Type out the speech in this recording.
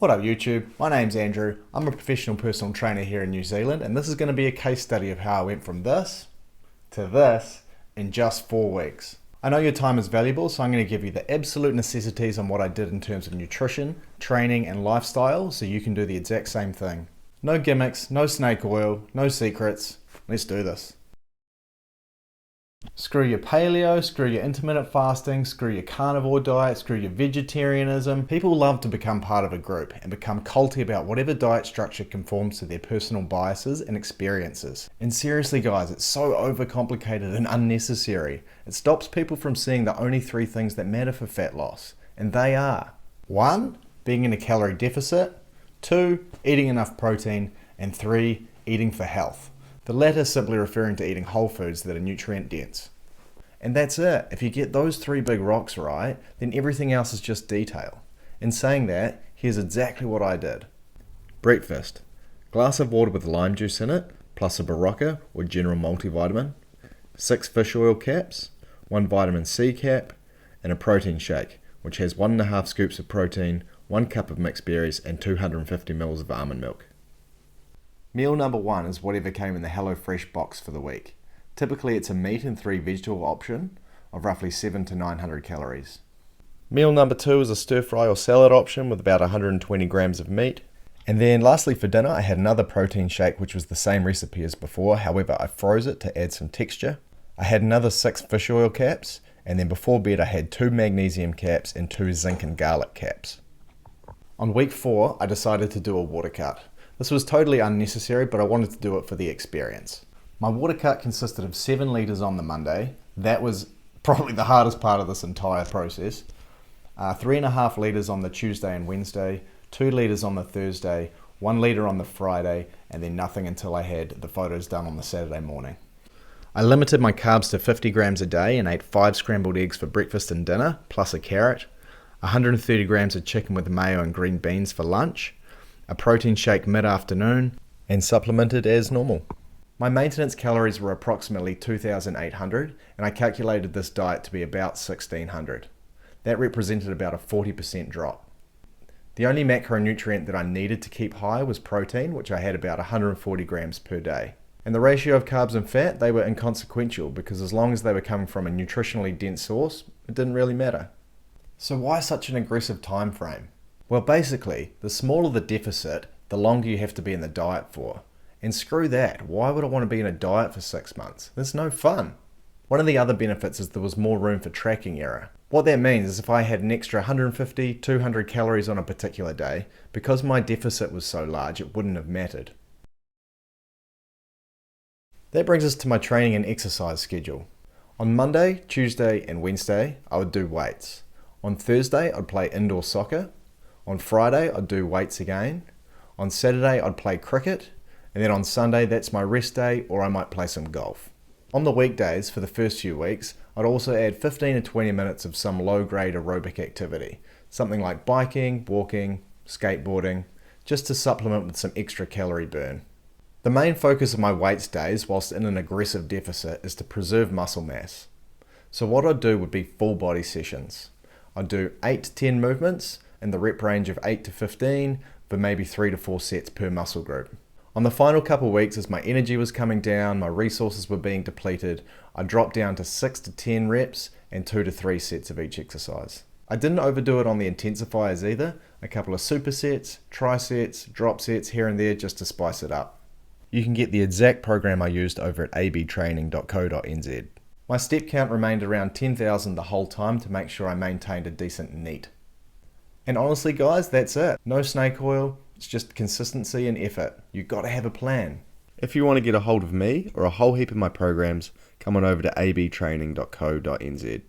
What up YouTube, my name's Andrew, I'm a professional personal trainer here in New Zealand and this is going to be a case study of how I went from this to this in just 4 weeks. I know your time is valuable, so I'm going to give you the absolute necessities on what I did in terms of nutrition, training and lifestyle so you can do the exact same thing. No gimmicks, no snake oil, no secrets, let's do this. Screw your paleo, screw your intermittent fasting, screw your carnivore diet, screw your vegetarianism. People love to become part of a group and become culty about whatever diet structure conforms to their personal biases and experiences. And seriously guys, it's so overcomplicated and unnecessary. It stops people from seeing the only 3 things that matter for fat loss. And they are 1. Being in a calorie deficit, 2. Eating enough protein, and 3. Eating for health. The latter simply referring to eating whole foods that are nutrient dense. And that's it. If you get those 3 big rocks right, then everything else is just detail. In saying that, here's exactly what I did. Breakfast. Glass of water with lime juice in it, plus a Berocca or general multivitamin, 6 fish oil caps, 1 vitamin C cap, and a protein shake, which has 1.5 scoops of protein, 1 cup of mixed berries, and 250 ml of almond milk. Meal number 1 is whatever came in the HelloFresh box for the week. Typically it's a meat and 3 vegetable option of roughly 700 to 900 calories. Meal number 2 is a stir fry or salad option with about 120 grams of meat. And then lastly for dinner I had another protein shake which was the same recipe as before, however I froze it to add some texture. I had another 6 fish oil caps, and then before bed I had 2 magnesium caps and 2 zinc and garlic caps. On week 4 I decided to do a water cut. This was totally unnecessary, but I wanted to do it for the experience. My water cut consisted of 7 litres on the Monday. That was probably the hardest part of this entire process. 3.5 litres on the Tuesday and Wednesday, 2 litres on the Thursday, 1 litre on the Friday, and then nothing until I had the photos done on the Saturday morning. I limited my carbs to 50 grams a day and ate 5 scrambled eggs for breakfast and dinner, plus a carrot, 130 grams of chicken with mayo and green beans for lunch, a protein shake mid-afternoon, and supplemented as normal. My maintenance calories were approximately 2,800 and I calculated this diet to be about 1,600. That represented about a 40% drop. The only macronutrient that I needed to keep high was protein, which I had about 140 grams per day. And the ratio of carbs and fat, they were inconsequential because as long as they were coming from a nutritionally dense source, it didn't really matter. So why such an aggressive time frame? Well, basically, the smaller the deficit, the longer you have to be in the diet for. And screw that, why would I want to be in a diet for 6 months? That's no fun. One of the other benefits is there was more room for tracking error. What that means is if I had an extra 150, 200 calories on a particular day, because my deficit was so large, it wouldn't have mattered. That brings us to my training and exercise schedule. On Monday, Tuesday, and Wednesday, I would do weights. On Thursday, I'd play indoor soccer. On Friday, I'd do weights again. On Saturday, I'd play cricket. And then on Sunday, that's my rest day, or I might play some golf. On the weekdays, for the first few weeks, I'd also add 15 to 20 minutes of some low-grade aerobic activity. Something like biking, walking, skateboarding, just to supplement with some extra calorie burn. The main focus of my weights days, whilst in an aggressive deficit, is to preserve muscle mass. So what I'd do would be full body sessions. I'd do 8 to 10 movements, in the rep range of 8 to 15 for maybe 3 to 4 sets per muscle group. On the final couple of weeks, as my energy was coming down, my resources were being depleted, I dropped down to 6 to 10 reps and 2 to 3 sets of each exercise. I didn't overdo it on the intensifiers either, a couple of supersets, trisets, drop sets here and there just to spice it up. You can get the exact program I used over at abtraining.co.nz. My step count remained around 10,000 the whole time to make sure I maintained a decent NEAT. And honestly guys, that's it. No snake oil, it's just consistency and effort. You've got to have a plan. If you want to get a hold of me or a whole heap of my programs, come on over to abtraining.co.nz.